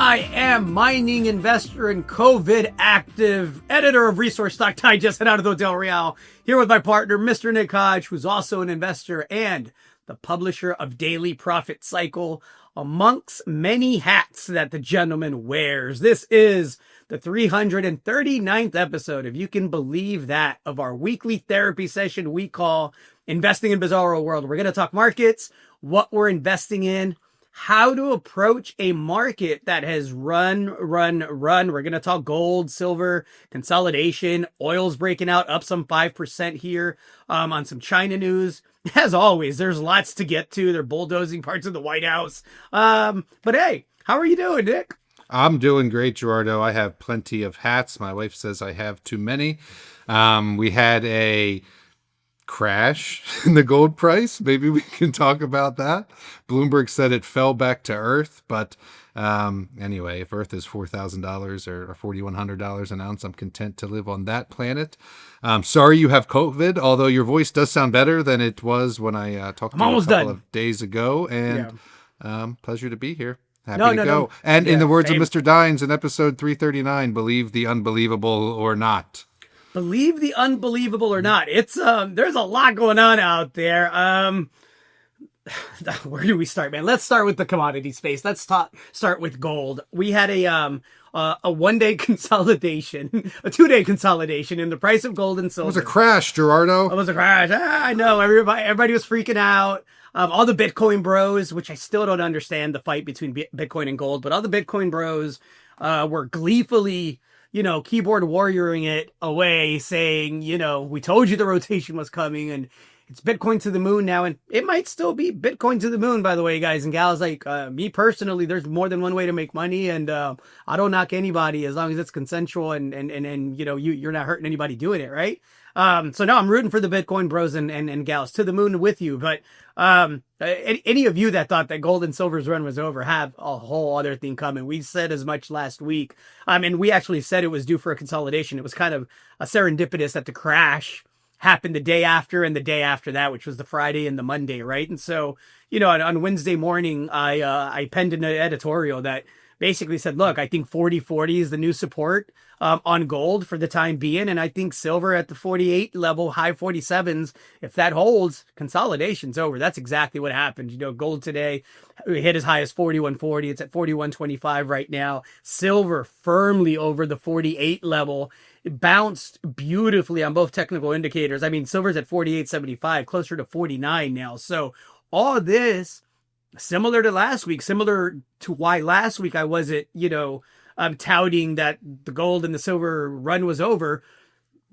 I am mining investor and COVID active editor of Resource Stock Digest and Gerardo Del Real, here with my partner, Mr. Nick Hodge, who's also an investor and the publisher of Daily Profit Cycle, amongst many hats that the gentleman wears. This is the 339th episode, if you can believe that, of our weekly therapy session we call Investing in Bizarro World. We're going to talk markets, what we're investing in, how to approach a market that has run. We're going to talk gold, silver, consolidation, oil's breaking out up some 5% here on some China news. As always, there's lots to get to. They're bulldozing parts of the White House. But hey, how are you doing, Nick? I'm doing great, Gerardo. I have plenty of hats. My wife says I have too many. We had a crash in the gold price. Maybe we can talk about that. Bloomberg said it fell back to Earth, but anyway, if Earth is $4,000 or $4,100 an ounce, I'm content to live on that planet. Sorry you have COVID, although your voice does sound better than it was when I talked to you a couple of days ago, and pleasure to be here. Happy to go. No. And in the words of Mr. Dines in episode 339, believe the unbelievable or not. Believe the unbelievable or not. It's there's a lot going on out there. Where do we start, man? Let's start with the commodity space. Let's start with gold. We had a 1-day consolidation, a 2-day consolidation in the price of gold and silver. It was a crash, Gerardo. It was a crash. I know. Everybody was freaking out. All the Bitcoin bros, which I still don't understand the fight between Bitcoin and gold, but all the Bitcoin bros were gleefully, keyboard warrioring it away, saying, we told you the rotation was coming and it's Bitcoin to the moon now. And it might still be Bitcoin to the moon, by the way, guys and gals. Like me personally, there's more than one way to make money, and I don't knock anybody as long as it's consensual and you're not hurting anybody doing it, right? So no, I'm rooting for the Bitcoin bros and gals to the moon with you. But any of you that thought that gold and silver's run was over have a whole other thing coming. We said as much last week. And we actually said it was due for a consolidation. It was kind of a serendipitous that the crash happened the day after and the day after that, which was the Friday and the Monday, right? And so, on Wednesday morning, I penned an editorial that basically said, look, I think 40.40 is the new support on gold for the time being. And I think silver at the 48 level, high 47s, if that holds, consolidation's over. That's exactly what happened. Gold today hit as high as 41.40. It's at 41.25 right now. Silver firmly over the 48 level. It bounced beautifully on both technical indicators. I mean, silver's at 48.75, closer to 49 now. So all this, similar to last week, similar to why last week I wasn't, touting that the gold and the silver run was over.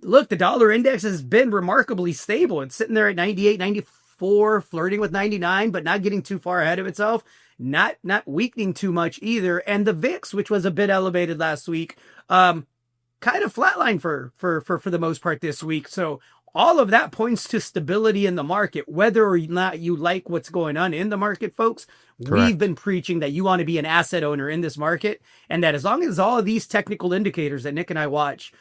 Look, the dollar index has been remarkably stable. It's sitting there at 98, 94, flirting with 99, but not getting too far ahead of itself. Not weakening too much either. And the VIX, which was a bit elevated last week, kind of flatlined for the most part this week. So all of that points to stability in the market. Whether or not you like what's going on in the market, folks, correct. We've been preaching that you want to be an asset owner in this market, and that as long as all of these technical indicators that Nick and I watch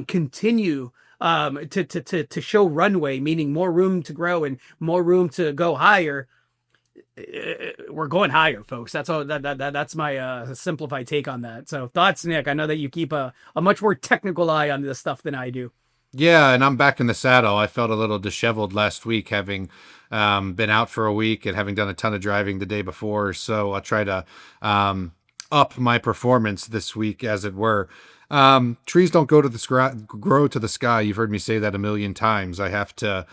continue to show runway, meaning more room to grow and more room to go higher, we're going higher, folks. That's all. That's my simplified take on that. So thoughts, Nick? I know that you keep a much more technical eye on this stuff than I do. Yeah, and I'm back in the saddle. I felt a little disheveled last week, having been out for a week and having done a ton of driving the day before. So I'll try to up my performance this week, as it were. Trees don't grow to the sky. You've heard me say that a million times. I have to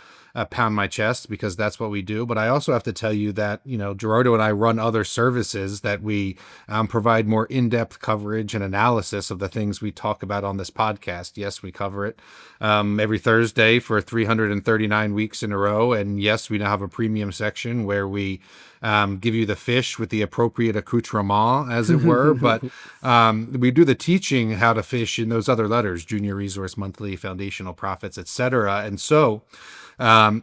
pound my chest because that's what we do. But I also have to tell you that, Gerardo and I run other services that we provide more in-depth coverage and analysis of the things we talk about on this podcast. Yes, we cover it every Thursday for 339 weeks in a row. And yes, we now have a premium section where we give you the fish with the appropriate accoutrement, as it were. But we do the teaching how to fish in those other letters: Junior Resource Monthly, Foundational Profits, etc. And so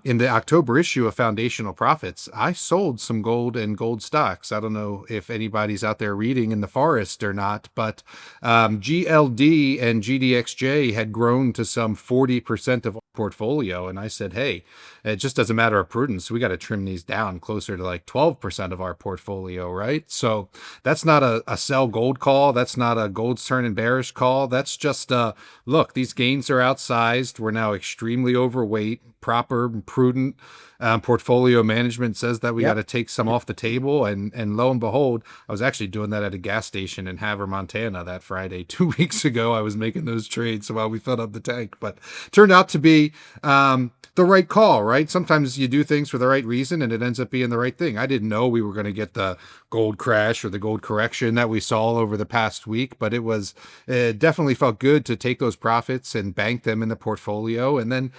in the October issue of Foundational Profits, I sold some gold and gold stocks. I don't know if anybody's out there reading in the forest or not, but GLD and GDXJ had grown to some 40% of our portfolio. And I said, hey, it just doesn't matter of prudence. We got to trim these down closer to like 12% of our portfolio, right? So that's not a sell gold call. That's not a gold's turning bearish call. That's just look, these gains are outsized. We're now extremely overweight. Proper, prudent portfolio management says that we got to take some off the table. And lo and behold, I was actually doing that at a gas station in Havre, Montana that Friday. 2 weeks ago, I was making those trades while we filled up the tank. But turned out to be the right call, right? Sometimes you do things for the right reason and it ends up being the right thing. I didn't know we were going to get the gold crash or the gold correction that we saw over the past week, but it definitely felt good to take those profits and bank them in the portfolio. And then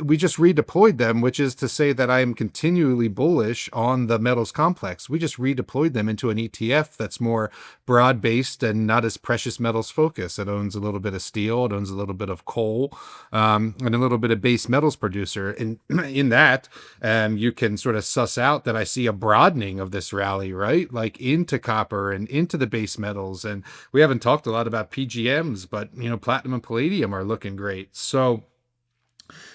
we just redeployed them, which is to say that I am continually bullish on the metals complex. We just redeployed them into an ETF that's more broad-based and not as precious metals focused. It owns a little bit of steel, it owns a little bit of coal, and a little bit of base metals producer. And in that, you can sort of suss out that I see a broadening of this rally, right? Like into copper and into the base metals. And we haven't talked a lot about PGMs, but platinum and palladium are looking great. So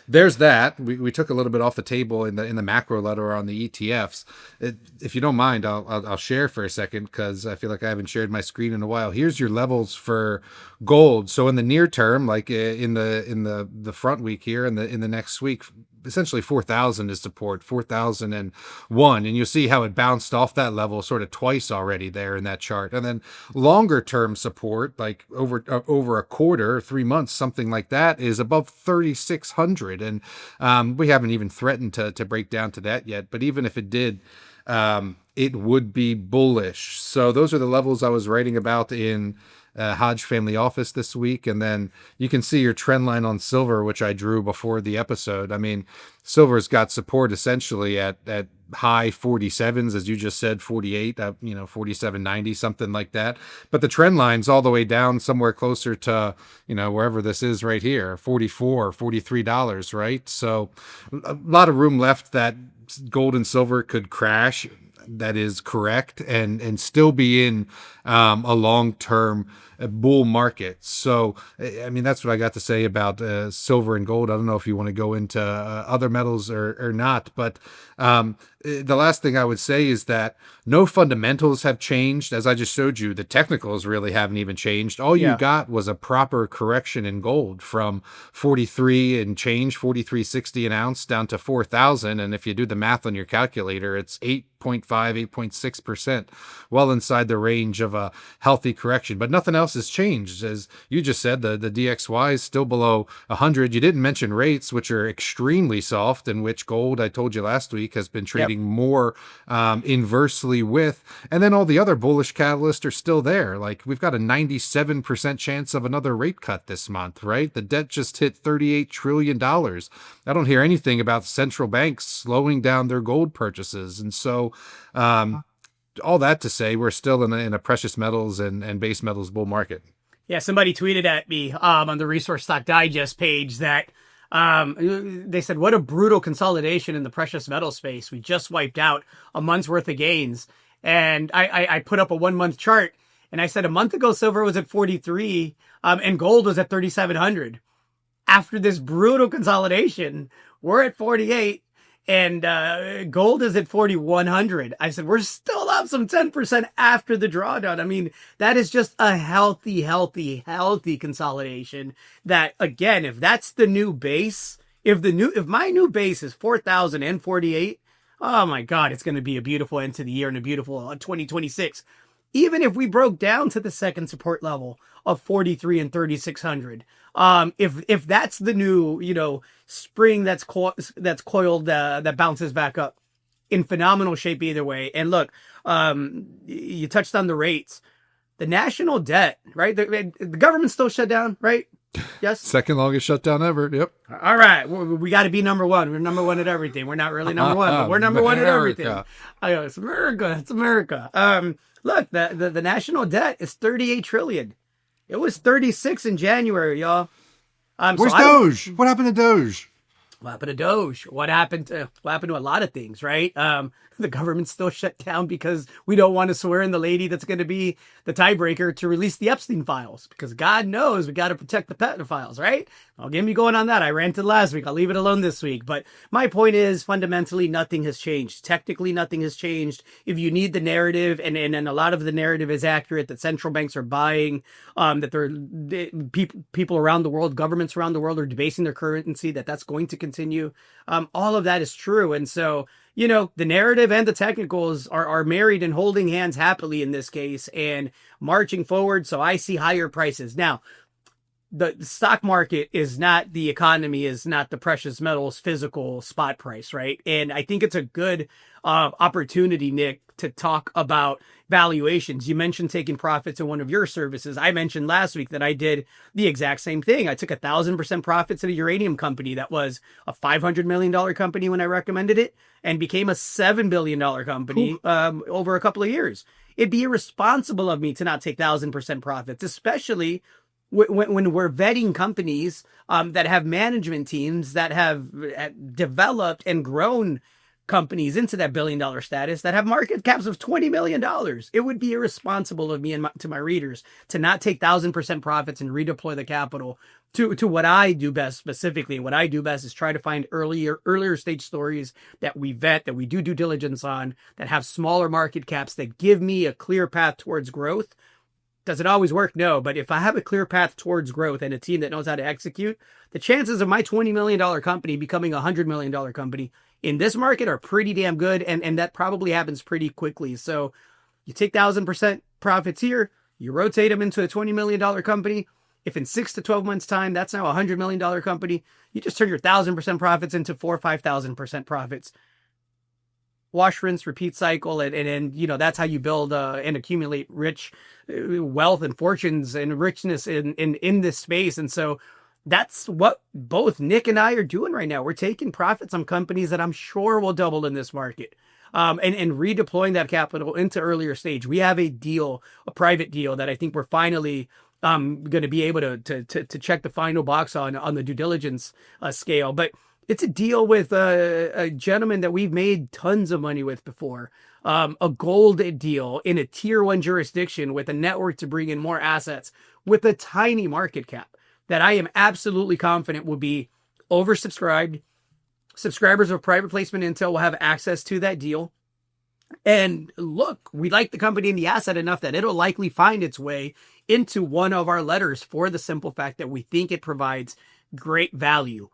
there's that. We took a little bit off the table in the macro letter on the ETFs. If you don't mind, I'll share for a second because I feel like I haven't shared my screen in a while. Here's your levels for gold. So in the near term, like in the front week here, in the next week, essentially 4,000 is support, 4,001. And you'll see how it bounced off that level sort of twice already there in that chart. And then longer term support, like over a quarter, 3 months, something like that, is above 3,600. And we haven't even threatened to break down to that yet. But even if it did, it would be bullish. So those are the levels I was writing about in Hodge Family Office this week. And then you can see your trend line on silver, which I drew before the episode. I mean, silver's got support essentially at high 47s, as you just said, 48, 47.90, something like that. But the trend line's all the way down somewhere closer to, wherever this is right here, $44, $43, right? So a lot of room left that gold and silver could crash. That is correct, and still be in a long-term bull market. So, I mean, that's what I got to say about silver and gold. I don't know if you want to go into other metals or not, but the last thing I would say is that no fundamentals have changed. As I just showed you, the technicals really haven't even changed. All you got was a proper correction in gold from 43 and change, 43.60 an ounce down to 4,000. And if you do the math on your calculator, it's 8.6%, well inside the range of a healthy correction. But nothing else has changed. As you just said, the DXY is still below 100. You didn't mention rates, which are extremely soft, and which gold, I told you last week, has been trading more inversely with. And then all the other bullish catalysts are still there. Like we've got a 97% chance of another rate cut this month, right? The debt just hit $38 trillion. I don't hear anything about central banks slowing down their gold purchases. And so all that to say, we're still in a precious metals and base metals bull market. Yeah, somebody tweeted at me on the Resource Stock Digest page that they said, what a brutal consolidation in the precious metal space. We just wiped out a month's worth of gains. And I put up a 1 month chart and I said a month ago, silver was at 43 and gold was at 3,700. After this brutal consolidation, we're at 48 and gold is at 4,100. I said, we're still up some 10% after the drawdown. I mean, that is just a healthy consolidation that, again, if that's the new base, if my new base is 4,048, oh my God, it's going to be a beautiful end to the year and a beautiful 2026. Even if we broke down to the second support level of 43 and 3,600, if that's the new, spring that's coiled, that bounces back up, in phenomenal shape either way. And look, you touched on the rates, the national debt, right? The government's still shut down, right? Yes. Second longest shutdown ever. Yep. All right. We got to be number one. We're number one at everything. We're not really number one, but we're number one at everything. It's America. It's America. Look, the national debt is 38 trillion. It was 36 in January, y'all. Where's Doge? What happened to Doge? What happened to Doge? What happened to a lot of things, right? The government's still shut down because we don't want to swear in the lady that's going to be the tiebreaker to release the Epstein files, because God knows we got to protect the pedophiles, right? I'll get me going on that. I ranted last week. I'll leave it alone this week. But my point is, fundamentally, nothing has changed. Technically, nothing has changed. If you need the narrative, and a lot of the narrative is accurate, that central banks are buying, people around the world, governments around the world are debasing their currency, that's going to continue. All of that is true. And so, the narrative and the technicals are married and holding hands happily in this case and marching forward. So I see higher prices. Now, the stock market is not the economy, is not the precious metals physical spot price, right? And I think it's a good opportunity, Nick, to talk about valuations. You mentioned taking profits in one of your services. I mentioned last week that I did the exact same thing. I took 1,000% profits at a uranium company that was a $500 million company when I recommended it, and became a $7 billion company over a couple of years. It'd be irresponsible of me to not take 1,000% profits, especially when we're vetting companies that have management teams that have developed and grown companies into that $1 billion status, that have market caps of $20 million. It would be irresponsible of me and to my readers to not take 1,000% profits and redeploy the capital to what I do best. Specifically, what I do best is try to find earlier stage stories that we vet, that we do due diligence on, that have smaller market caps, that give me a clear path towards growth. Does it always work? No. But if I have a clear path towards growth and a team that knows how to execute, the chances of my $20 million company becoming a $100 million company in this market are pretty damn good. And that probably happens pretty quickly. So you take 1,000% profits here, you rotate them into a $20 million company. If in 6 to 12 months time, that's now a $100 million company, you just turn your 1,000% profits into 4,000 or 5,000% profits. Wash, rinse, repeat cycle. And that's how you build and accumulate rich wealth and fortunes and richness in this space. And so that's what both Nick and I are doing right now. We're taking profits on companies that I'm sure will double in this market. And redeploying that capital into earlier stage. We have a private deal that I think we're finally going to be able to check the final box on the due diligence scale. But it's a deal with a gentleman that we've made tons of money with before. A gold deal in a tier 1 jurisdiction with a network to bring in more assets with a tiny market cap that I am absolutely confident will be oversubscribed. Subscribers of private placement intel will have access to that deal. And look, we like the company and the asset enough that it'll likely find its way into one of our letters for the simple fact that we think it provides great value.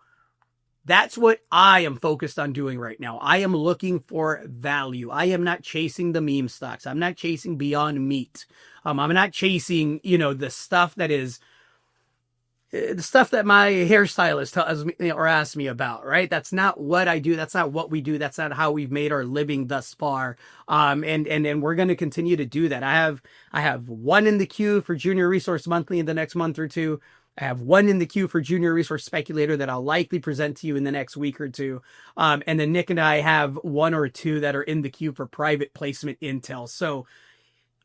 That's what I am focused on doing right now. I am looking for value. I am not chasing the meme stocks. I'm not chasing Beyond Meat. I'm not chasing, the stuff that is the stuff that my hairstylist tells me or asks me about, right? That's not what I do. That's not what we do. That's not how we've made our living thus far. And we're going to continue to do that. I have one in the queue for Junior Resource Monthly in the next month or two. I have one in the queue for Junior Resource Speculator that I'll likely present to you in the next week or two. And then Nick and I have one or two that are in the queue for private placement intel. So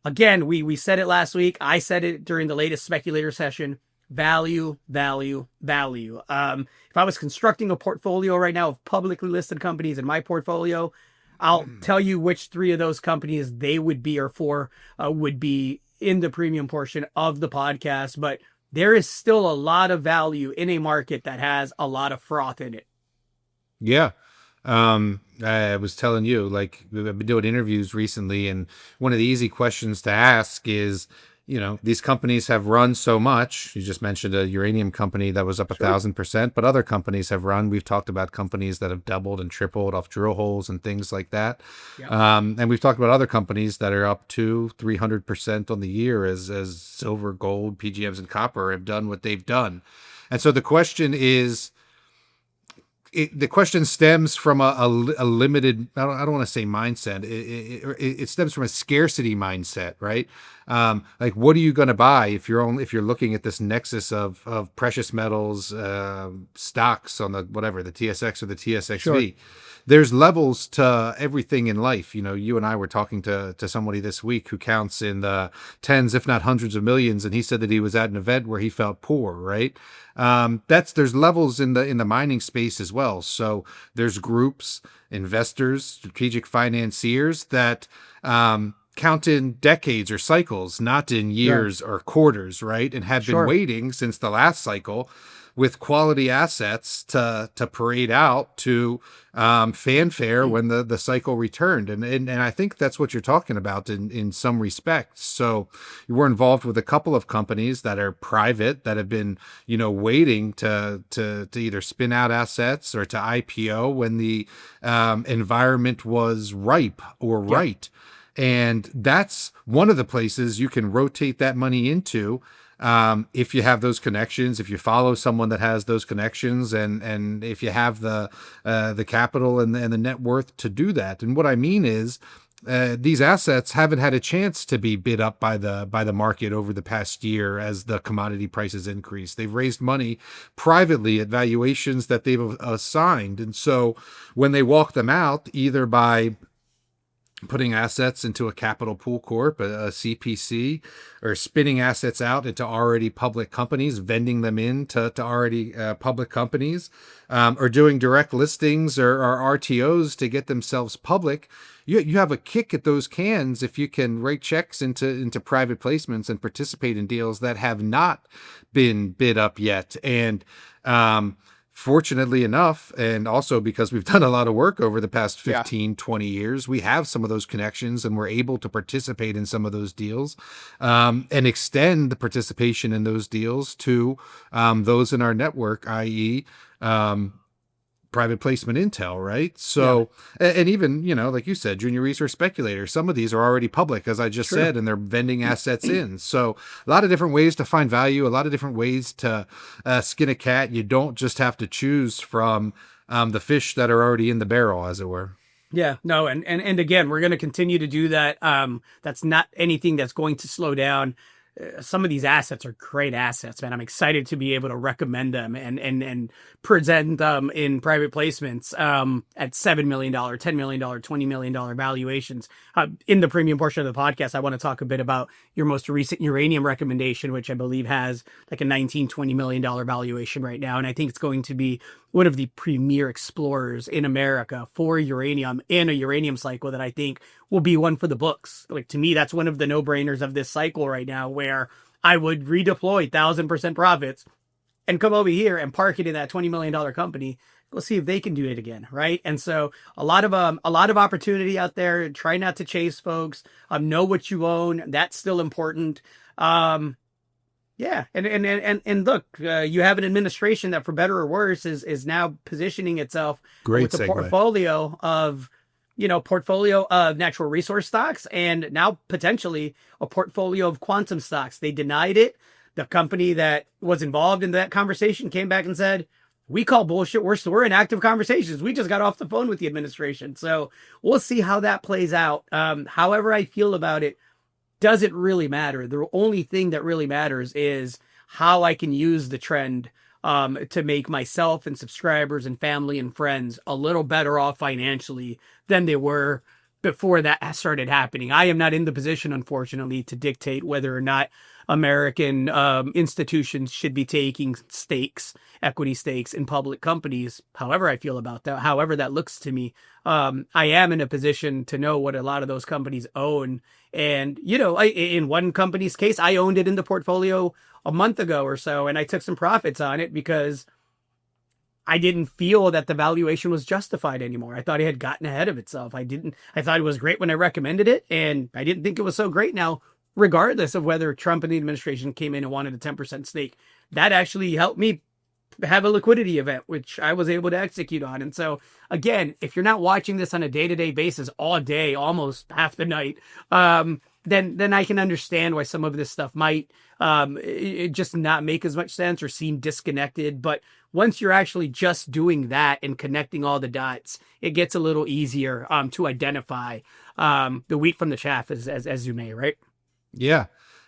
again, we said it last week. I said it during the latest speculator session. Value, value, value. If I was constructing a portfolio right now of publicly listed companies in my portfolio, I'll tell you which 3 of those companies they would be, or 4 would be in the premium portion of the podcast. But there is still a lot of value in a market that has a lot of froth in it. Yeah. I was telling you, like, I've been doing interviews recently, and one of the easy questions to ask is, these companies have run so much. You just mentioned a uranium company that was up 1,000%, but other companies have run. We've talked about companies that have doubled and tripled off drill holes and things like that. Yep. And we've talked about other companies that are up to 300% on the year as silver, gold, PGMs, and copper have done what they've done. And so the question is, the question stems from a limited, I don't want to say mindset. It stems from a scarcity mindset, right? Like, what are you going to buy if you're looking at this nexus of precious metals stocks on the TSX or the TSXV? Sure. there's levels to everything in life. You know, you and I were talking to somebody this week who counts in the tens, if not hundreds of millions, and he said that he was at an event where he felt poor, right? There's levels in the mining space as well. So there's groups, investors, strategic financiers that count in decades or cycles, not in Right. years or quarters, right? And have been Sure. waiting since the last cycle with quality assets to parade out to fanfare when the cycle returned. And I think that's what you're talking about in some respects. So you were involved with a couple of companies that are private that have been, waiting to either spin out assets or to IPO when the environment was ripe or Yep. right. And that's one of the places you can rotate that money into, if you have those connections, if you follow someone that has those connections, and if you have the capital and the net worth to do that. And what I mean is, these assets haven't had a chance to be bid up by the market over the past year as the commodity prices increase. They've raised money privately at valuations that they've assigned, and so when they walk them out, either by putting assets into a capital pool corp, a CPC, or spinning assets out into already public companies, vending them into already public companies, or doing direct listings or RTOs to get themselves public. You have a kick at those cans if you can write checks into private placements and participate in deals that have not been bid up yet. And fortunately enough, and also because we've done a lot of work over the past Yeah. 15-20 years, we have some of those connections and we're able to participate in some of those deals, and extend the participation in those deals to those in our network, i.e., private placement intel, right? Yeah. So, and even, like you said, junior resource speculators, some of these are already public, as I just True. said, and they're vending assets in. So a lot of different ways to find value, a lot of different ways to skin a cat. You don't just have to choose from the fish that are already in the barrel, as it were. Yeah, no, and again, we're going to continue to do that. That's not anything that's going to slow down. Some of these assets are great assets, man. I'm excited to be able to recommend them and present them in private placements at $7 million, $10 million, $20 million valuations. In the premium portion of the podcast, I want to talk a bit about your most recent uranium recommendation, which I believe has like a $19-20 million valuation right now, and I think it's going to be one of the premier explorers in America for uranium in a uranium cycle that I think will be one for the books. Like, to me, that's one of the no-brainers of this cycle right now, where I would redeploy 1,000% profits and come over here and park it in that $20 million company. We'll see if they can do it again, right? And so a lot of opportunity out there. Try not to chase, folks. Know what you own. That's still important. Yeah, and look, you have an administration that, for better or worse, is now positioning itself Great with a segue. portfolio of natural resource stocks, and now potentially a portfolio of quantum stocks. They denied it. The company that was involved in that conversation came back and said, "We call bullshit. We're in active conversations. We just got off the phone with the administration." So we'll see how that plays out. However I feel about it doesn't really matter. The only thing that really matters is how I can use the trend to make myself and subscribers and family and friends a little better off financially than they were before that started happening. I am not in the position, unfortunately, to dictate whether or not American institutions should be taking equity stakes in public companies. However I feel about that, however that looks to me, I am in a position to know what a lot of those companies own. And, in one company's case, I owned it in the portfolio a month ago or so, and I took some profits on it because I didn't feel that the valuation was justified anymore. I thought it had gotten ahead of itself. I thought it was great when I recommended it, and I didn't think it was so great now, regardless of whether Trump and the administration came in and wanted a 10% stake. That actually helped me have a liquidity event, which I was able to execute on. And so, again, if you're not watching this on a day-to-day basis all day, almost half the night, then I can understand why some of this stuff might it just not make as much sense or seem disconnected. But once you're actually just doing that and connecting all the dots, it gets a little easier to identify the wheat from the chaff, as you may, right? Yeah.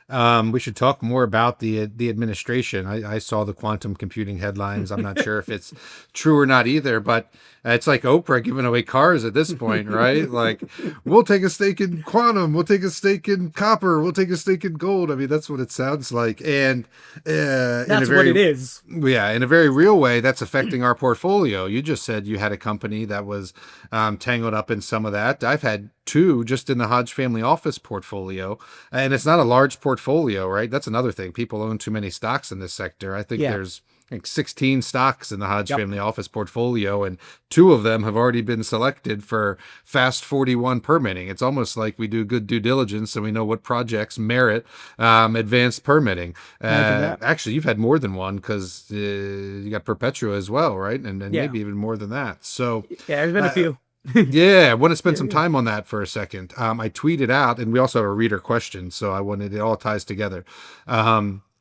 We should talk more about the administration. I saw the quantum computing headlines. I'm not sure if it's true or not either, but it's like Oprah giving away cars at this point, right? Like, we'll take a stake in quantum, we'll take a stake in copper, we'll take a stake in gold. I mean, that's what it sounds like, and in a That's what it very is. yeah, in a very real way, that's affecting our portfolio. You just said you had a company that was tangled up in some of that. I've had two just in the Hodge family office portfolio, and it's not a large portfolio, right? That's another thing. People own too many stocks in this sector. I think Yeah. there's like 16 stocks in the Hodge Yep. family office portfolio, and two of them have already been selected for Fast 41 permitting. It's almost like we do good due diligence and we know what projects merit advanced permitting. Imagine that. Actually, you've had more than one because you got Perpetua as well, right? And Yeah. maybe even more than that. So, Yeah, there's been a uh, few. yeah, I want to spend Yeah, some yeah. time on that for a second. I tweeted out, and we also have a reader question, so I wanted it all ties together.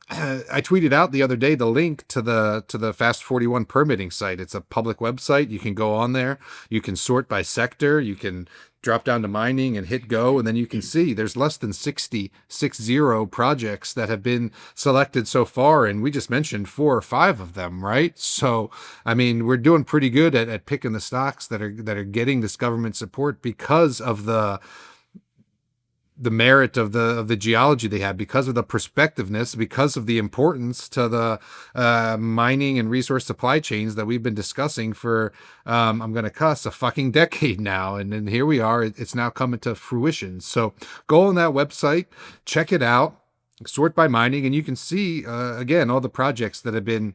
I tweeted out the other day the link to the Fast 41 permitting site. It's a public website. You can go on there. You can sort by sector. You can drop down to mining and hit go, and then you can see there's less than 60 projects that have been selected so far, and we just mentioned 4 or 5 of them, right? So, I mean, we're doing pretty good at picking the stocks that are getting this government support because of the merit of the geology they have, because of the prospectiveness, because of the importance to the mining and resource supply chains that we've been discussing for I'm going to cuss a fucking decade now, and then here we are. It's now coming to fruition. So go on that website, check it out, sort by mining, and you can see again all the projects that have been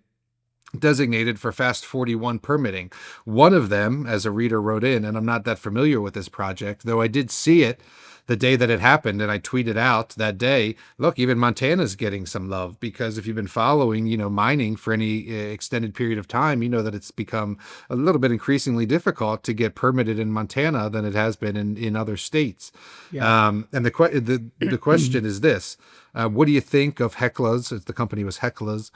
designated for Fast 41 permitting. One of them, as a reader wrote in, and I'm not that familiar with this project, though I did see it the day that it happened, and I tweeted out that day, look, even Montana's getting some love, because if you've been following, mining for any extended period of time, you know that it's become a little bit increasingly difficult to get permitted in Montana than it has been in other states. Yeah. And the question is this. What do you think of Hecla's, the company was Hecla's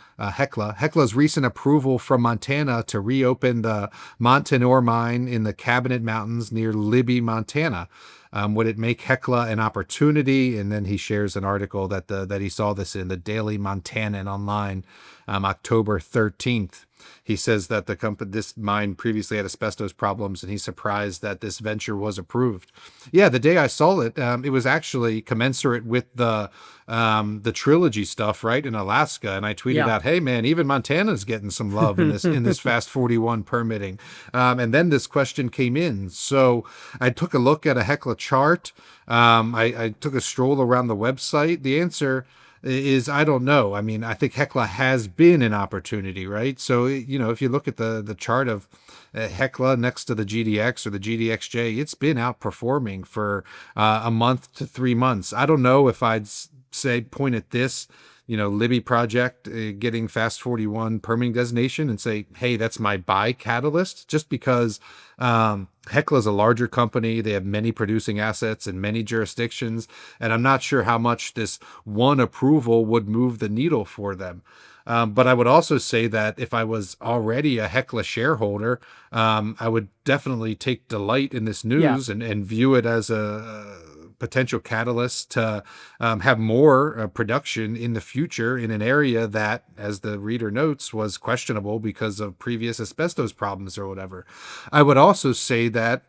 recent approval from Montana to reopen the Montanore mine in the Cabinet Mountains near Libby, Montana? Would it make Hecla an opportunity? And then he shares an article that he saw this in the Daily Montanan online, October 13th. He says that this mine previously had asbestos problems, and he's surprised that this venture was approved. Yeah, the day I saw it, it was actually commensurate with the trilogy stuff, right, in Alaska. And I tweeted Yeah. out, "Hey, man, even Montana's getting some love in this Fast 41 permitting." And then this question came in, so I took a look at a Hecla chart. I took a stroll around the website. The answer is I don't know. I mean, I think Hecla has been an opportunity, right? So, if you look at the chart of Hecla next to the GDX or the GDXJ, it's been outperforming for a month to 3 months. I don't know if I'd say point at this, Libby project getting Fast 41 permitting designation and say, hey, that's my buy catalyst, just because Hecla's a larger company. They have many producing assets in many jurisdictions, and I'm not sure how much this one approval would move the needle for them. But I would also say that if I was already a Hecla shareholder, I would definitely take delight in this Yeah. news and view it as a potential catalyst to have more production in the future in an area that, as the reader notes, was questionable because of previous asbestos problems or whatever. I would also say that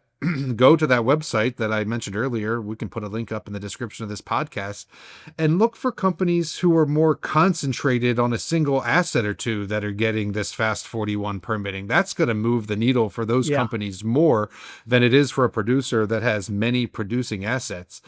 go to that website that I mentioned earlier. We can put a link up in the description of this podcast, and look for companies who are more concentrated on a single asset or two that are getting this Fast 41 permitting. That's going to move the needle for those Yeah. companies more than it is for a producer that has many producing assets.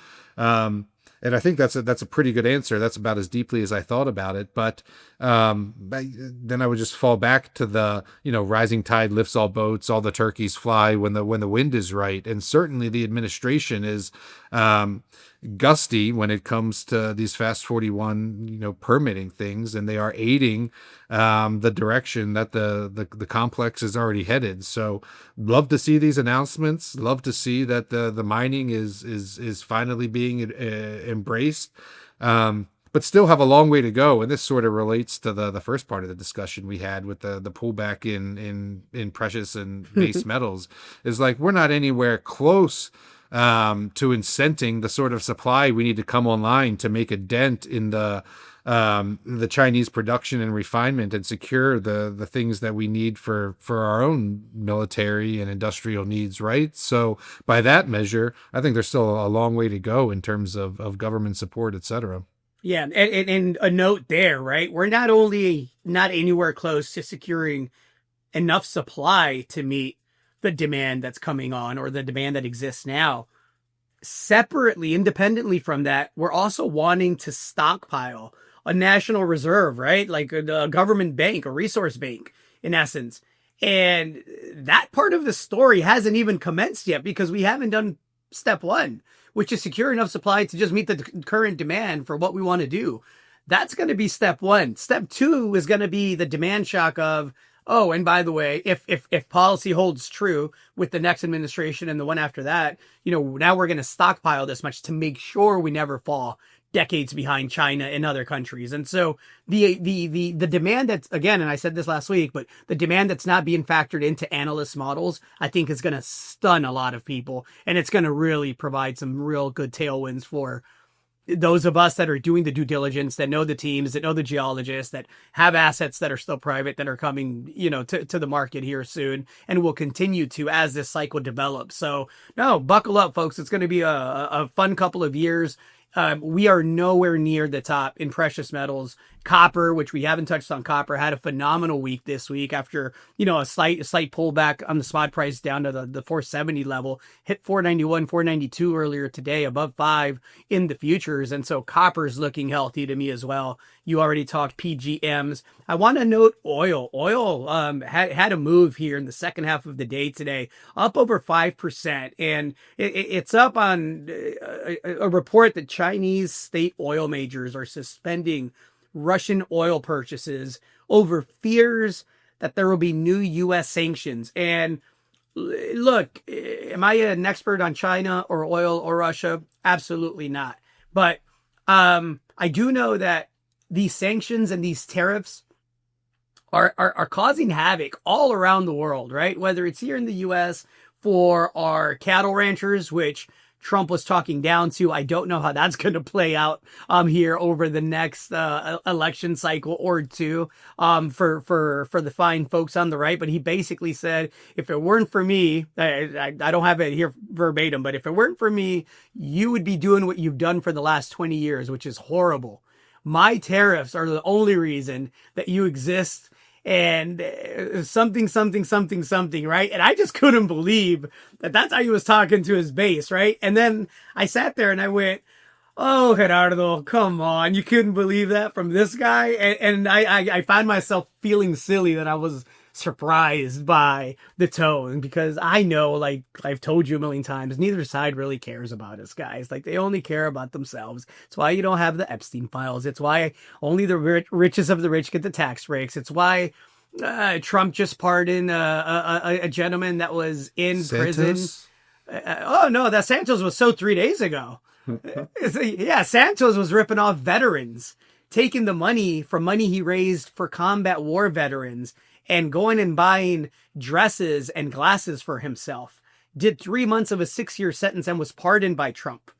And I think that's a pretty good answer. That's about as deeply as I thought about it. But then I would just fall back to the, rising tide lifts all boats, all the turkeys fly when the wind is right. And certainly the administration is gusty when it comes to these Fast 41, permitting things, and they are aiding the direction that the complex is already headed. So love to see these announcements. Love to see that the mining is finally being embraced. But still have a long way to go. And this sort of relates to the first part of the discussion we had with the pullback in precious and base metals, is like we're not anywhere close to incenting the sort of supply we need to come online to make a dent in the Chinese production and refinement and secure the things that we need for our own military and industrial needs, right? So by that measure, I think there's still a long way to go in terms of government support, et cetera. Yeah, and a note there, right? We're not only not anywhere close to securing enough supply to meet the demand that's coming on or the demand that exists now. Separately, independently from that, we're also wanting to stockpile a national reserve, right? Like a government bank, a resource bank, in essence. And that part of the story hasn't even commenced yet because we haven't done step one, which is secure enough supply to just meet the current demand for what we want to do. That's going to be step one. Step two is going to be the demand shock of, oh, and by the way, if policy holds true with the next administration and the one after that, now we're going to stockpile this much to make sure we never fall decades behind China and other countries. And so the demand that's, again, and I said this last week, but the demand that's not being factored into analyst models, I think is going to stun a lot of people. And it's going to really provide some real good tailwinds for those of us that are doing the due diligence, that know the teams, that know the geologists, that have assets that are still private, that are coming, to the market here soon, and will continue to as this cycle develops. So no, buckle up, folks. It's going to be a fun couple of years. We are nowhere near the top in precious metals. Copper, which we haven't touched on, copper had a phenomenal week this week after, a slight pullback on the spot price down to the 470 level, hit 491, 492 earlier today, above 5 in the futures. And so copper's looking healthy to me as well. You already talked PGMs. I want to note oil. Oil had a move here in the second half of the day today, up over 5%. And it's up on a report that Chinese state oil majors are suspending Russian oil purchases over fears that there will be new U.S. sanctions. And look, am I an expert on China or oil or Russia? Absolutely not. But I do know that these sanctions and these tariffs are causing havoc all around the world, right? Whether it's here in the U.S. for our cattle ranchers, which Trump was talking down to. I don't know how that's going to play out here over the next election cycle or two for the fine folks on the right. But he basically said, if it weren't for me, I don't have it here verbatim, but if it weren't for me, you would be doing what you've done for the last 20 years, which is horrible. My tariffs are the only reason that you exist. And something, right? And I just couldn't believe that that's how he was talking to his base, right? And then I sat there and I went, oh, Gerardo, come on. You couldn't believe that from this guy? And I found myself feeling silly that I was surprised by the tone, because I know, like I've told you a million times, neither side really cares about us, guys. Like, they only care about themselves. It's why you don't have the Epstein files. It's why only the richest of the rich get the tax breaks. It's why Trump just pardoned a gentleman that was in prison. Oh no, that Santos was so 3 days ago. Yeah, Santos was ripping off veterans, taking the money from money he raised for combat war veterans and going and buying dresses and glasses for himself. Did 3 months of a 6-year sentence and was pardoned by Trump,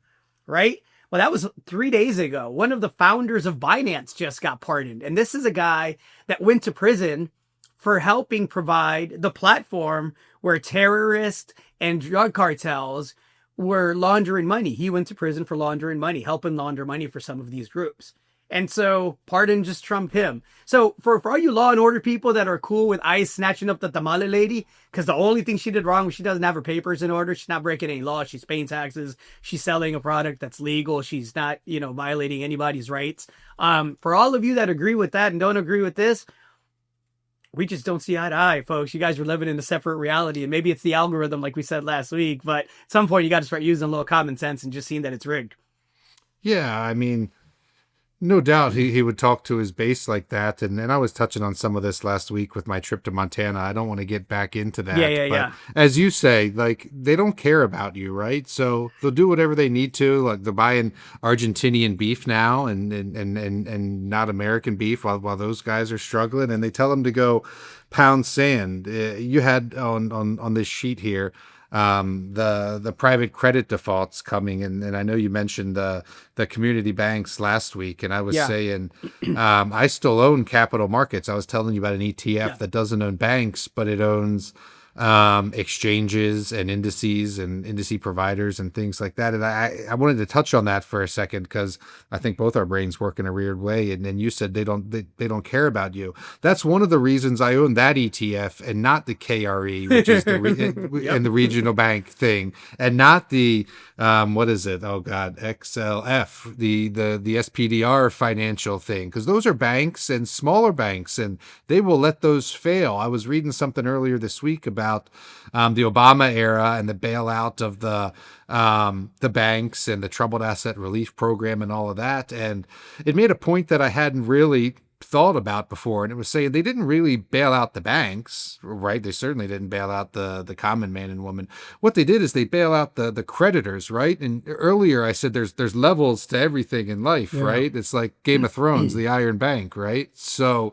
right? Well, that was 3 days ago. One of the founders of Binance just got pardoned. And this is a guy that went to prison for helping provide the platform where terrorists and drug cartels were laundering money. He went to prison for laundering money, helping launder money for some of these groups. And so pardon just trumped him. So for all you law and order people that are cool with ICE snatching up the tamale lady, because the only thing she did wrong was she doesn't have her papers in order. She's not breaking any law. She's paying taxes. She's selling a product that's legal. She's not, violating anybody's rights. For all of you that agree with that and don't agree with this, we just don't see eye to eye, folks. You guys are living in a separate reality, and maybe it's the algorithm, like we said last week, but at some point you got to start using a little common sense and just seeing that it's rigged. Yeah, I mean, no doubt he would talk to his base like that. And I was touching on some of this last week with my trip to Montana. I don't want to get back into that. Yeah. As you say, like, they don't care about you, right? So they'll do whatever they need to. Like, they're buying Argentinian beef now and not American beef while those guys are struggling. And they tell them to go pound sand. You had on this sheet here, the private credit defaults coming, and I know you mentioned the community banks last week, and I was Yeah. saying I still own capital markets. I was telling you about an ETF Yeah. that doesn't own banks, but it owns exchanges and indices and indice providers and things like that. And I wanted to touch on that for a second because I think both our brains work in a weird way. And then you said they don't care about you. That's one of the reasons I own that ETF and not the KRE, which is Yep. and the regional bank thing, and not the what is it? Oh God, XLF, the SPDR financial thing, because those are banks and smaller banks, and they will let those fail. I was reading something earlier this week about the Obama era and the bailout of the banks and the troubled asset relief program and all of that, and it made a point that I hadn't really thought about before, and it was saying they didn't really bail out the banks, right? They certainly didn't bail out the common man and woman. What they did is they bail out the creditors, right? And earlier I said there's levels to everything in life, Yeah. right? It's like Game of Thrones, the Iron Bank, right? So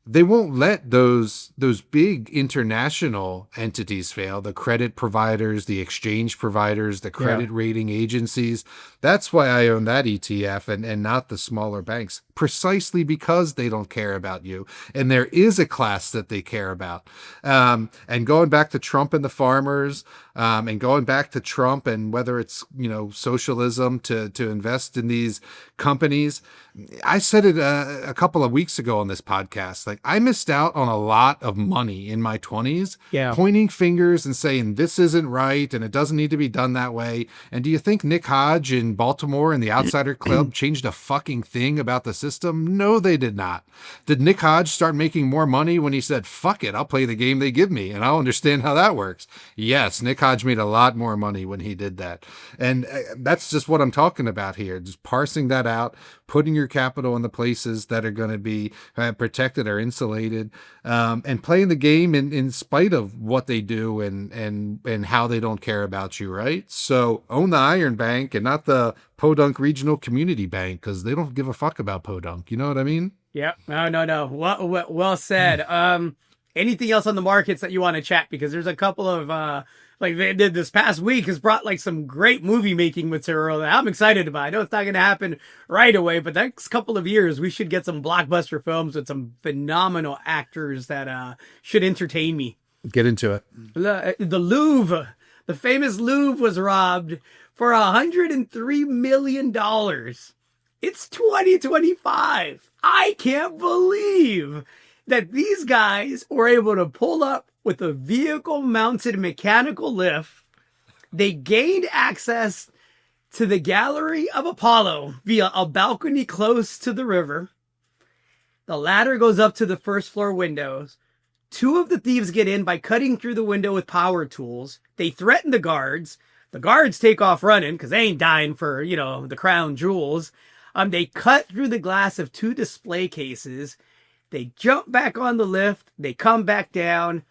they won't let those big international entities fail, the credit providers, the exchange providers, the credit rating agencies. That's why I own that ETF and not the smaller banks, precisely because they don't care about you. And there is a class that they care about. And going back to Trump and the farmers, and going back to Trump and whether it's, socialism to invest in these companies, I said it a couple of weeks ago on this podcast. Like, I missed out on a lot of money in my 20s, Yeah. pointing fingers and saying this isn't right and it doesn't need to be done that way. And do you think Nick Hodge in Baltimore and the Outsider Club changed a fucking thing about the system? No, they did not. Did Nick Hodge start making more money when he said, fuck it, I'll play the game they give me and I'll understand how that works? Yes, Nick Hodge made a lot more money when he did that. And that's just what I'm talking about here. Just parsing that out, putting your capital in the places that are going to be protected or insulated, and playing the game in spite of what they do and how they don't care about you, right? So own the Iron Bank and not the Podunk Regional Community Bank, because they don't give a fuck about Podunk. You know what I mean? Yeah. No. Well said. Anything else on the markets that you want to chat? Because there's a couple of like they did this past week has brought like some great movie making material that I'm excited about. I know it's not going to happen right away, but the next couple of years we should get some blockbuster films with some phenomenal actors that should entertain me. Get into it. The Louvre, the famous Louvre, was robbed for $103 million. It's 2025. I can't believe that these guys were able to pull up with a vehicle-mounted mechanical lift. They gained access to the Gallery of Apollo via a balcony close to the river. The ladder goes up to the first floor windows. Two of the thieves get in by cutting through the window with power tools. They threaten the guards. The guards take off running because they ain't dying for, the crown jewels. They cut through the glass of two display cases. They jump back on the lift. They come back down.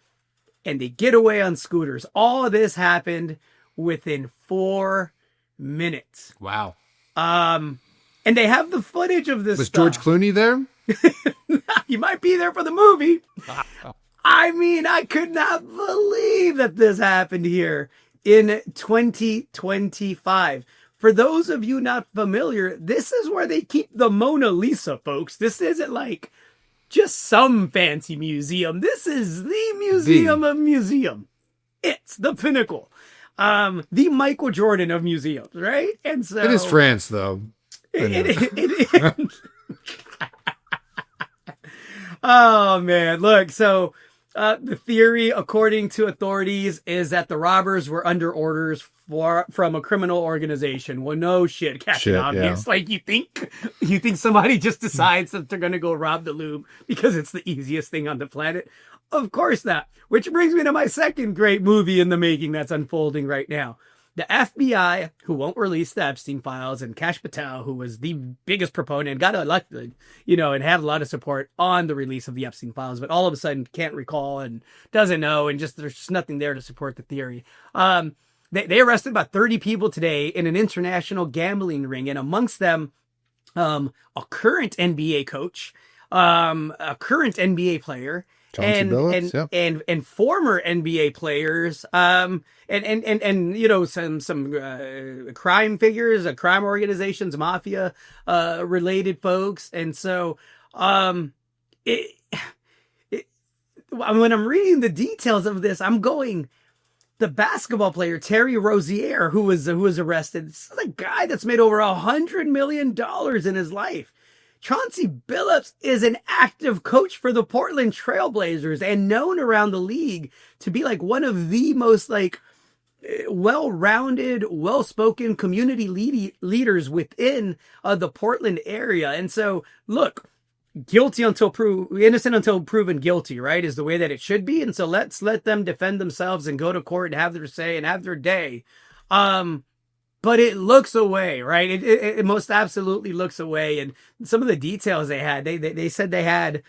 And they get away on scooters. All of this happened within 4 minutes. Wow. And they have the footage of this. Was George Clooney there? He might be there for the movie. I mean, I could not believe that this happened here in 2025. For those of you not familiar, this is where they keep the Mona Lisa, folks. This isn't like just some fancy museum. This is the museum of museum. It's the pinnacle. The Michael Jordan of museums, right? And so it is France, though. Oh, man. Look, so the theory, according to authorities, is that the robbers were under orders from a criminal organization. Well, no shit, Captain Obvious. Yeah. Like, you think somebody just decides that they're going to go rob the Louvre because it's the easiest thing on the planet? Of course not. Which brings me to my second great movie in the making that's unfolding right now. The FBI, who won't release the Epstein files, and Kash Patel, who was the biggest proponent, got elected, and had a lot of support on the release of the Epstein files, but all of a sudden can't recall and doesn't know, and there's just nothing there to support the theory. They arrested about 30 people today in an international gambling ring, and amongst them, a current NBA coach, a current NBA player, Chauncey Billups, yep. and former NBA players, and some crime figures, crime organizations, mafia related folks, and so it, when I'm reading the details of this, I'm going. The basketball player Terry Rozier, who was arrested, this is a guy that's made over $100 million in his life. Chauncey Billups is an active coach for the Portland Trailblazers and known around the league to be like one of the most like well-rounded, well-spoken community leaders within the Portland area. And so, look, innocent until proven guilty, right, is the way that it should be. And so let's let them defend themselves and go to court and have their say and have their day. But it looks away, right? It most absolutely looks away. And some of the details they had, they said they had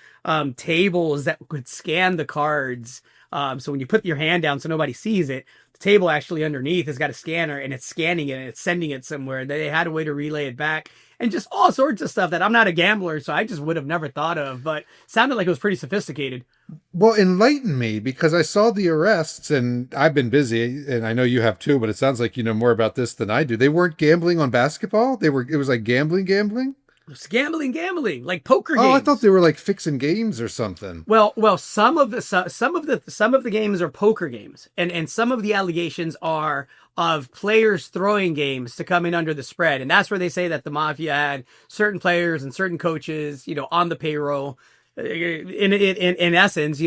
tables that could scan the cards. So when you put your hand down so nobody sees it, the table actually underneath has got a scanner and it's scanning it and it's sending it somewhere. They had a way to relay it back. And just all sorts of stuff that I'm not a gambler, so I just would have never thought of, but sounded like it was pretty sophisticated. Well, enlighten me, because I saw the arrests and I've been busy, and I know you have too, but it sounds like you know more about this than I do. They weren't gambling on basketball? It was like gambling? It's gambling, like poker games. Oh, I thought they were like fixing games or something. Well, some of the games are poker games, and some of the allegations are of players throwing games to come in under the spread, and that's where they say that the mafia had certain players and certain coaches, on the payroll. In essence,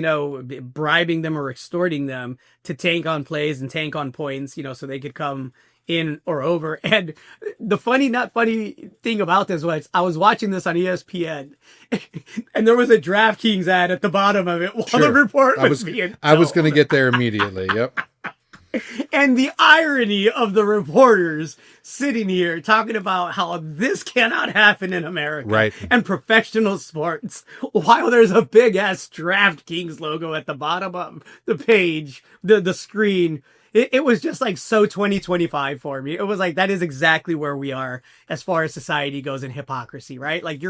bribing them or extorting them to tank on plays and tank on points, so they could come in or over. And the not funny thing about this was I was watching this on ESPN and there was a DraftKings ad at the bottom of it while the report was being told. I was going to get there immediately. Yep. And the irony of the reporters sitting here talking about how this cannot happen in America, right, and professional sports, while there's a big ass DraftKings logo at the bottom of the page, the screen. It was just like so 2025 for me. It was like, that is exactly where we are as far as society goes in hypocrisy, right? Like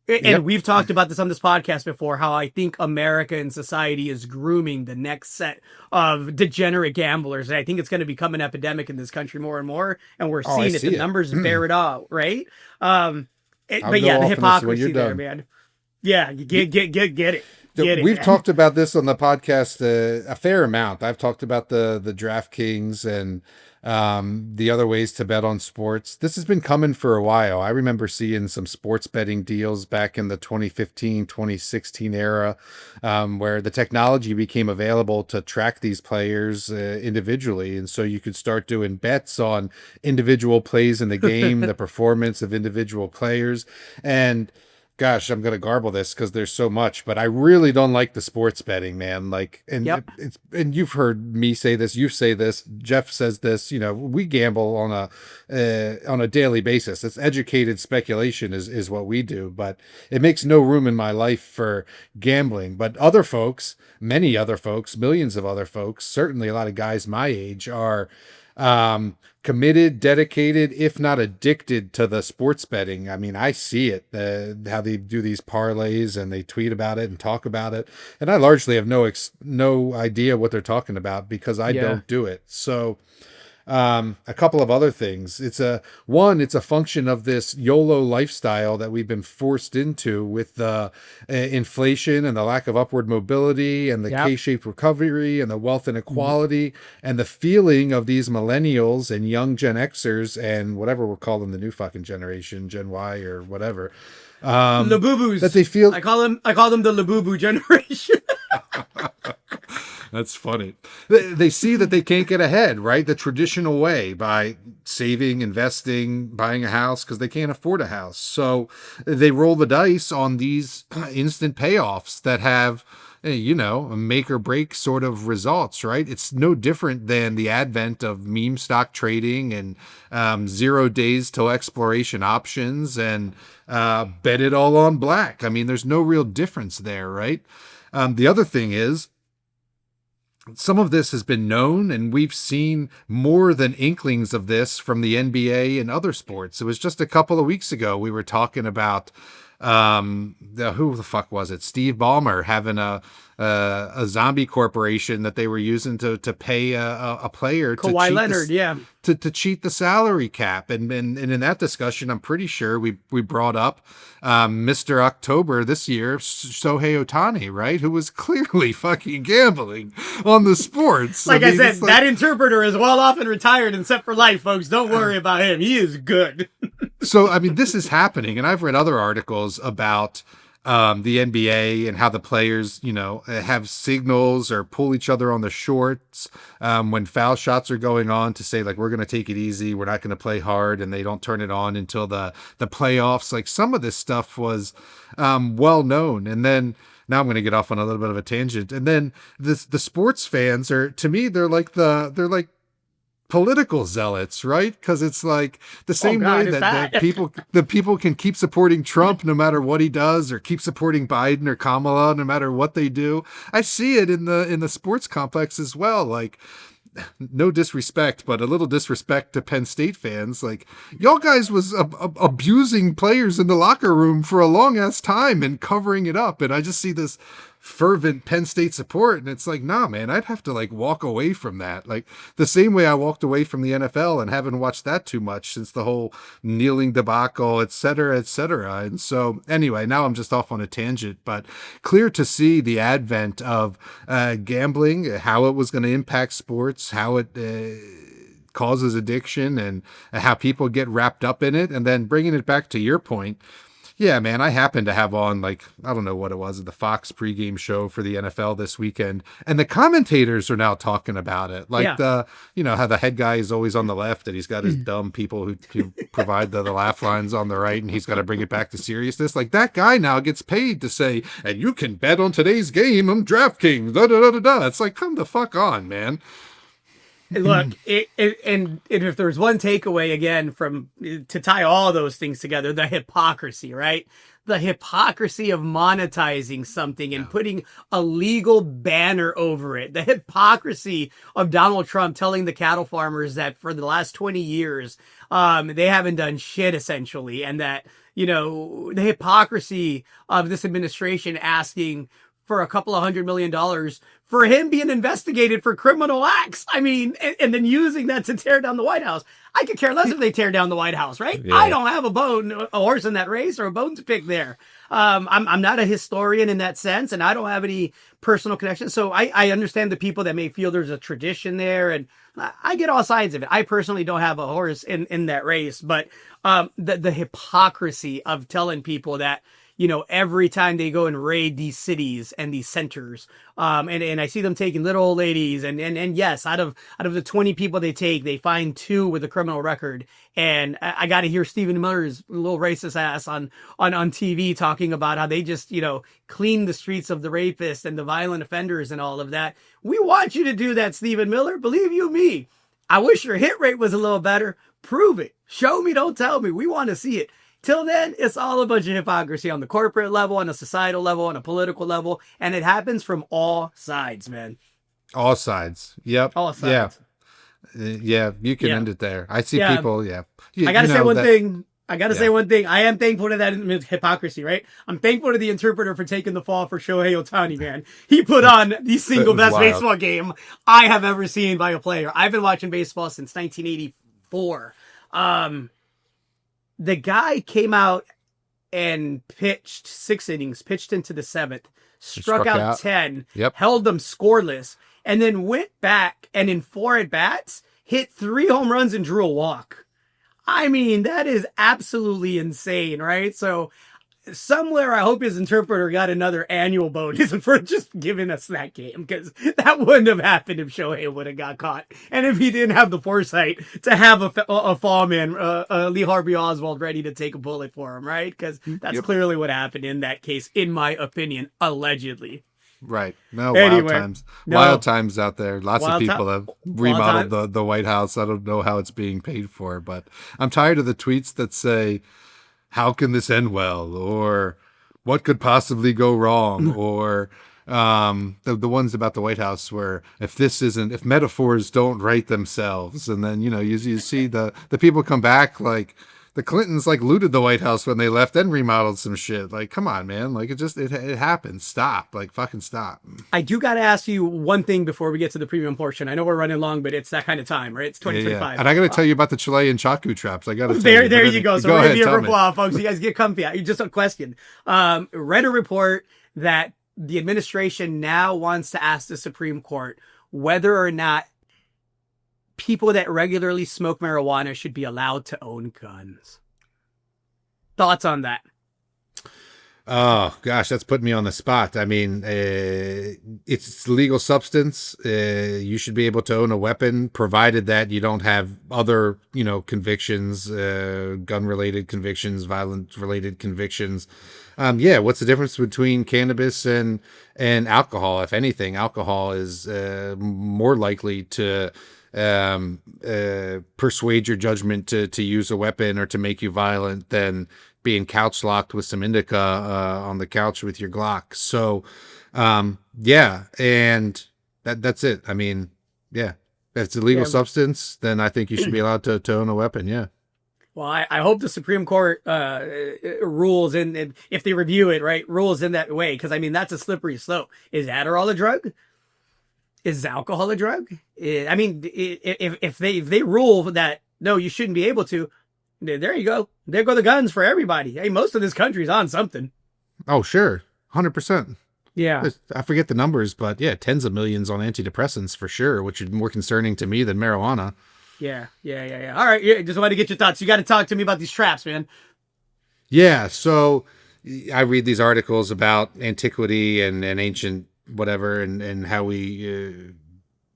we've talked about this on this podcast before, how I think America and society is grooming the next set of degenerate gamblers. And I think it's going to become an epidemic in this country more and more. And we're seeing it. The numbers bear it out, right? But yeah, the hypocrisy there, man. Yeah, get it. We've talked about this on the podcast a fair amount. I've talked about the DraftKings and the other ways to bet on sports. This has been coming for a while. I remember seeing some sports betting deals back in the 2015, 2016 era, where the technology became available to track these players individually. And so you could start doing bets on individual plays in the game, the performance of individual players. And gosh, I'm going to garble this because there's so much, but I really don't like the sports betting, man. Like, and and you've heard me say this, you say this, Jeff says this, we gamble on a daily basis. It's educated speculation is what we do, but it makes no room in my life for gambling. But other folks, many other folks, millions of other folks, certainly a lot of guys my age are committed, dedicated, if not addicted to the sports betting. I mean, I see it, how they do these parlays and they tweet about it and talk about it. And I largely have no idea what they're talking about because I don't do it. So a couple of other things. It's a function of this YOLO lifestyle that we've been forced into with the inflation and the lack of upward mobility and the K-shaped recovery and the wealth inequality and the feeling of these millennials and young Gen Xers and whatever we're calling the new fucking generation, Gen Y or whatever. Labubus. That they feel. I call them the Labubu generation. That's funny. They see that they can't get ahead, right? The traditional way by saving, investing, buying a house because they can't afford a house. So they roll the dice on these instant payoffs that have, a make or break sort of results, right? It's no different than the advent of meme stock trading and 0 days till exploration options and bet it all on black. I mean, there's no real difference there, right? The other thing is, some of this has been known, and we've seen more than inklings of this from the NBA and other sports. It was just a couple of weeks ago we were talking about who the fuck was it? Steve Ballmer having a zombie corporation that they were using to pay a player to Kawhi cheat Leonard, yeah. to cheat the salary cap. And in that discussion, I'm pretty sure we brought up Mr. October this year, Shohei Ohtani, right? Who was clearly fucking gambling on the sports. Like I said, that interpreter is well off and retired and set for life, folks. Don't worry about him. He is good. So, I mean, this is happening. And I've read other articles about the NBA and how the players, have signals or pull each other on the shorts when foul shots are going on to say, like, we're going to take it easy. We're not going to play hard. And they don't turn it on until the playoffs. Like, some of this stuff was well known. And then now I'm going to get off on a little bit of a tangent. And then the sports fans are, to me, they're like political zealots, right? Because it's like the same way that people can keep supporting Trump no matter what he does, or keep supporting Biden or Kamala no matter what they do. I see it in the sports complex as well. Like, no disrespect, but a little disrespect to Penn State fans. Like, y'all guys was abusing players in the locker room for a long ass time and covering it up. And I just see this fervent Penn State support, and it's like, nah, man, I'd have to like walk away from that. Like the same way I walked away from the NFL and haven't watched that too much since the whole kneeling debacle, et cetera, et cetera. And so anyway, now I'm just off on a tangent, but clear to see the advent of gambling, how it was going to impact sports, how it causes addiction, and how people get wrapped up in it. And then bringing it back to your point, yeah, man, I happened to have on, like, I don't know what it was, the Fox pregame show for the NFL this weekend. And the commentators are now talking about it. Like, how the head guy is always on the left and he's got his dumb people who provide the laugh lines on the right, and he's got to bring it back to seriousness. Like, that guy now gets paid to say, and you can bet on today's game on DraftKings, da-da-da-da-da. It's like, come the fuck on, man. Look, and if there's one takeaway again from to tie all those things together, the hypocrisy, right? The hypocrisy of monetizing something and putting a legal banner over it. The hypocrisy of Donald Trump telling the cattle farmers that for the last 20 years, they haven't done shit essentially. And that, the hypocrisy of this administration asking for a couple of $100 million for him being investigated for criminal acts. I mean, and then using that to tear down the White House. I could care less if they tear down the White House, right? Yeah. I don't have a horse in that race or a bone to pick there. I'm not a historian in that sense, and I don't have any personal connections. So I understand the people that may feel there's a tradition there, and I get all sides of it. I personally don't have a horse in that race, but the hypocrisy of telling people that, every time they go and raid these cities and these centers, and I see them taking little old ladies, and yes, out of the 20 people they take, they find 2 with a criminal record. And I got to hear Stephen Miller's little racist ass on TV talking about how they just, clean the streets of the rapists and the violent offenders and all of that. We want you to do that, Stephen Miller. Believe you me. I wish your hit rate was a little better. Prove it. Show me, don't tell me. We want to see it. Till then, it's all a bunch of hypocrisy on the corporate level, on a societal level, on a political level, and it happens from all sides, man. All sides. Yep. All sides. Yeah, you can end it there. I see people, I got to say one thing. Say one thing. I am thankful to that hypocrisy, right? I'm thankful to the interpreter for taking the fall for Shohei Ohtani, man. He put on the single best baseball game I have ever seen by a player. I've been watching baseball since 1984. The guy came out and pitched 6 innings, pitched into the 7th, struck out 10, held them scoreless, and then went back and in 4 at-bats, hit 3 home runs and drew a walk. I mean, that is absolutely insane, right? So somewhere I hope his interpreter got another annual bonus for just giving us that game, because that wouldn't have happened if Shohei would have got caught. And if he didn't have the foresight to have a fall man, Lee Harvey Oswald ready to take a bullet for him, right? Because that's clearly what happened in that case, in my opinion, allegedly. Right. No, anyway, wild times out there. Lots of people have remodeled the White House. I don't know how it's being paid for, but I'm tired of the tweets that say, how can this end well? Or what could possibly go wrong? Or the ones about the White House where if metaphors don't write themselves, and then, you see the people come back like The Clintons like looted the White House when they left and remodeled some shit. Like, come on, man. Like, it happens. Stop. Like, fucking stop. I do got to ask you one thing before we get to the premium portion. I know we're running long, but it's that kind of time, right? It's 2025. Yeah. And I got to tell you about the Chilean Chaku traps. I got to tell there, you. there you go. So we're going to be a tell me. folks. You guys get comfy. Just a question. Read a report that the administration now wants to ask the Supreme Court whether or not people that regularly smoke marijuana should be allowed to own guns. Thoughts on that? Oh gosh, that's putting me on the spot. I mean, it's legal substance. You should be able to own a weapon, provided that you don't have other, convictions, gun-related convictions, violence-related convictions. Yeah, what's the difference between cannabis and alcohol? If anything, alcohol is more likely to persuade your judgment to use a weapon or to make you violent than being couch locked with some indica on the couch with your Glock. So, yeah, and that's it. I mean, yeah, if it's a legal substance, then I think you should be allowed to own a weapon. Yeah. Well, I hope the Supreme Court rules in, if they review it, right, rules in that way. Because, I mean, that's a slippery slope. Is Adderall a drug? Is alcohol a drug? I mean, if they rule that, no, you shouldn't be able to, there you go. There go the guns for everybody. Hey, most of this country's on something. Oh, sure. 100%. Yeah. I forget the numbers, but yeah, tens of millions on antidepressants for sure, which is more concerning to me than marijuana. Yeah. All right. Yeah, just wanted to get your thoughts. You got to talk to me about these traps, man. Yeah. So I read these articles about antiquity and ancient whatever and how we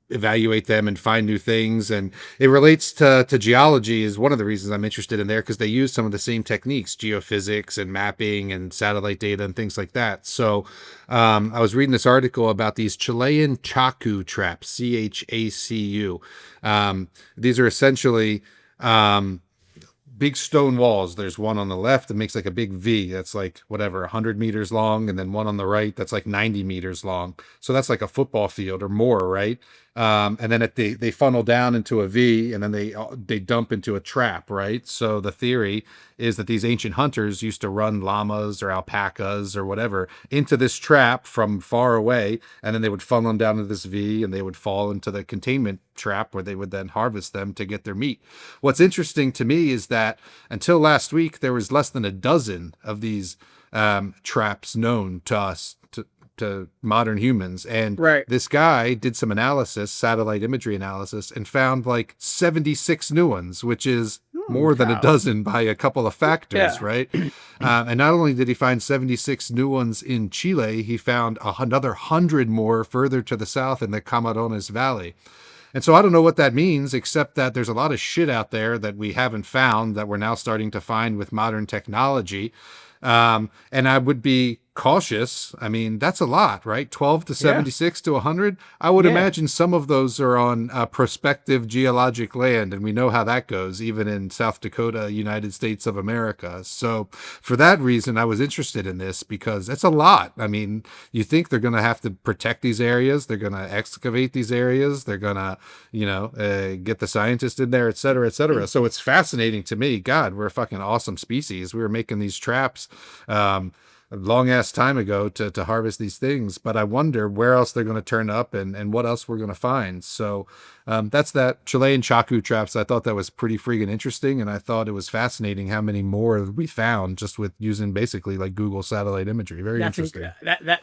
evaluate them and find new things. And it relates to geology is one of the reasons I'm interested in there, because they use some of the same techniques, geophysics and mapping and satellite data and things like that. So I was reading this article about these Chilean Chaku traps, CHACU. These are essentially big stone walls. There's one on the left that makes like a big V. That's like 100 meters long. And then one on the right that's like 90 meters long. So that's like a football field or more, right? And then they funnel down into a V, and then they dump into a trap, right? So the theory is that these ancient hunters used to run llamas or alpacas or whatever into this trap from far away, and then they would funnel them down into this V, and they would fall into the containment trap where they would then harvest them to get their meat. What's interesting to me is that until last week, there was less than a dozen of these traps known to us, to modern humans. And This guy did some analysis, satellite imagery analysis, and found like 76 new ones, which is more than a dozen by a couple of factors, right? And not only did he find 76 new ones in Chile, he found another 100 more further to the south in the Camarones Valley. And so I don't know what that means, except that there's a lot of shit out there that we haven't found that we're now starting to find with modern technology. And I would be cautious. I mean, that's a lot, right? 12 to 76 to 100. I would imagine some of those are on prospective geologic land, and we know how that goes, even in South Dakota, United States of America. So for that reason, I was interested in this because it's a lot. I mean, you think they're going to have to protect these areas. They're going to excavate these areas. They're going to, get the scientists in there, et cetera, et cetera. So it's fascinating to me. God, we're a fucking awesome species. We were making these traps, a long ass time ago to harvest these things, but I wonder where else they're going to turn up and what else we're going to find. So that's that Chilean Chaku traps. I thought that was pretty freaking interesting, and I thought it was fascinating how many more we found just with using basically like Google satellite imagery. Very interesting.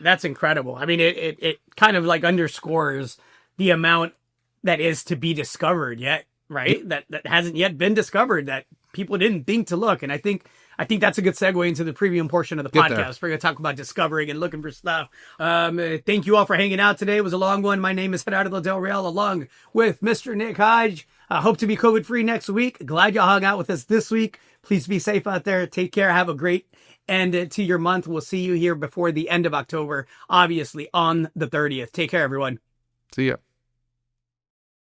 That's incredible. I mean, it kind of like underscores the amount that is to be discovered yet, right? That hasn't yet been discovered, that people didn't think to look. And I think that's a good segue into the premium portion of the podcast. We're going to talk about discovering and looking for stuff. Thank you all for hanging out today. It was a long one. My name is Gerardo Del Real, along with Mr. Nick Hodge. Hope to be COVID-free next week. Glad y'all hung out with us this week. Please be safe out there. Take care. Have a great end to your month. We'll see you here before the end of October, obviously on the 30th. Take care, everyone. See ya.